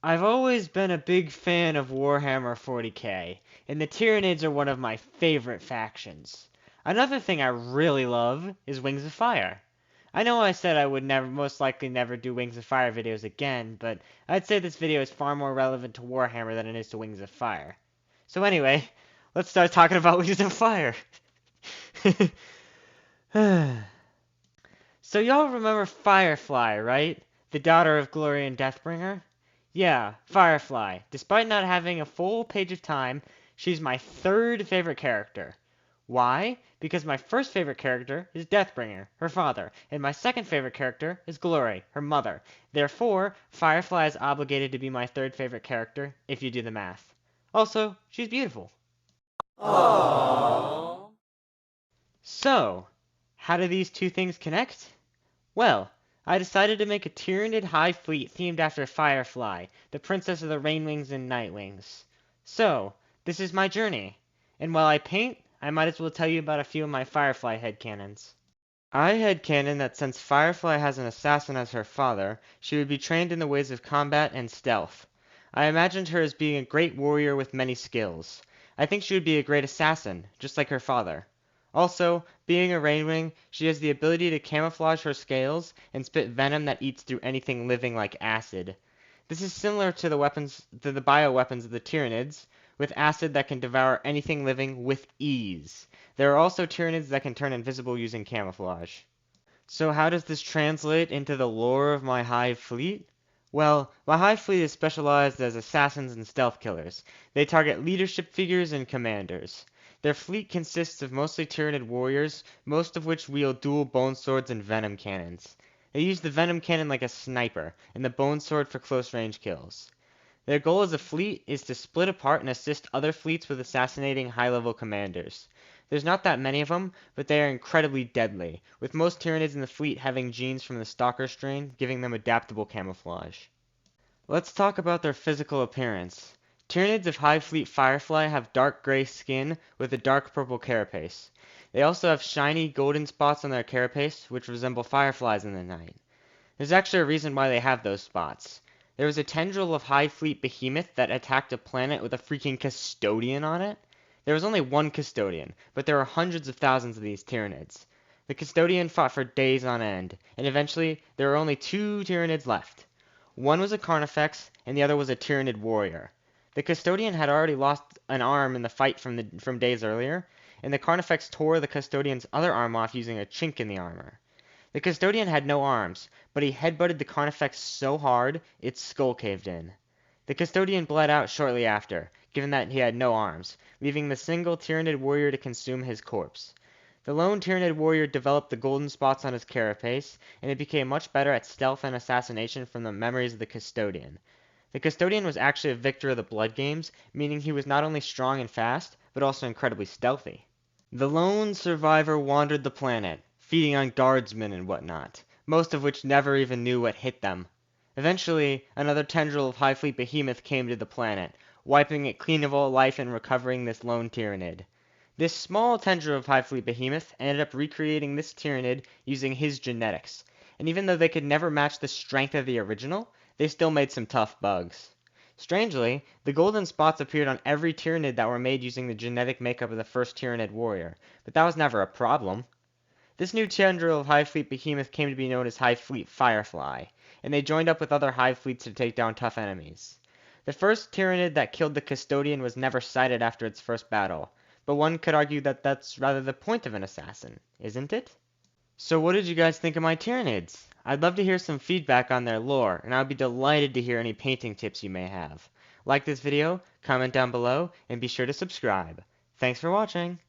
I've always been a big fan of Warhammer 40k, and the Tyranids are one of my favorite factions. Another thing I really love is Wings of Fire. I know I said I would most likely never do Wings of Fire videos again, but I'd say this video is far more relevant to Warhammer than it is to Wings of Fire. So anyway, let's start talking about Wings of Fire. So y'all remember Firefly, right? The daughter of Glory and Deathbringer? Yeah, Firefly. Despite not having a full page of time, she's my third favorite character. Why? Because my first favorite character is Deathbringer, her father, and my second favorite character is Glory, her mother. Therefore, Firefly is obligated to be my third favorite character, if you do the math. Also, she's beautiful. Aww. So, how do these two things connect? Well, I decided to make a Tyranid Hive Fleet themed after Firefly, the princess of the Rainwings and Nightwings. So, this is my journey. And while I paint, I might as well tell you about a few of my Firefly headcanons. I headcanon that since Firefly has an assassin as her father, she would be trained in the ways of combat and stealth. I imagined her as being a great warrior with many skills. I think she would be a great assassin, just like her father. Also, being a Rainwing, she has the ability to camouflage her scales and spit venom that eats through anything living like acid. This is similar to the bioweapons of the Tyranids, with acid that can devour anything living with ease. There are also Tyranids that can turn invisible using camouflage. So how does this translate into the lore of my Hive Fleet? Well, my Hive Fleet is specialized as assassins and stealth killers. They target leadership figures and commanders. Their fleet consists of mostly Tyranid warriors, most of which wield dual bone swords and venom cannons. They use the venom cannon like a sniper, and the bone sword for close range kills. Their goal as a fleet is to split apart and assist other fleets with assassinating high-level commanders. There's not that many of them, but they are incredibly deadly, with most Tyranids in the fleet having genes from the Stalker strain, giving them adaptable camouflage. Let's talk about their physical appearance. Tyranids of Hive Fleet Firefly have dark gray skin with a dark purple carapace. They also have shiny golden spots on their carapace, which resemble fireflies in the night. There's actually a reason why they have those spots. There was a tendril of Hive Fleet Behemoth that attacked a planet with a freaking custodian on it. There was only one custodian, but there were hundreds of thousands of these Tyranids. The custodian fought for days on end, and eventually there were only two Tyranids left. One was a Carnifex, and the other was a Tyranid warrior. The custodian had already lost an arm in the fight from days earlier, and the Carnifex tore the custodian's other arm off using a chink in the armor. The custodian had no arms, but he headbutted the Carnifex so hard its skull caved in. The custodian bled out shortly after, given that he had no arms, leaving the single Tyranid warrior to consume his corpse. The lone Tyranid warrior developed the golden spots on his carapace, and it became much better at stealth and assassination from the memories of the custodian. The custodian was actually a victor of the blood games, meaning he was not only strong and fast, but also incredibly stealthy. The lone survivor wandered the planet, feeding on guardsmen and whatnot, most of which never even knew what hit them. Eventually, another tendril of Hive Fleet Behemoth came to the planet, wiping it clean of all life and recovering this lone Tyranid. This small tendril of Hive Fleet Behemoth ended up recreating this Tyranid using his genetics, and even though they could never match the strength of the original, they still made some tough bugs. Strangely, the golden spots appeared on every Tyranid that were made using the genetic makeup of the first Tyranid warrior, but that was never a problem. This new tendril of Hive Fleet Behemoth came to be known as Hive Fleet Firefly, and they joined up with other Hive Fleets to take down tough enemies. The first Tyranid that killed the Custodian was never sighted after its first battle, but one could argue that that's rather the point of an assassin, isn't it? So what did you guys think of my Tyranids? I'd love to hear some feedback on their lore, and I'd be delighted to hear any painting tips you may have. Like this video, comment down below, and be sure to subscribe. Thanks for watching!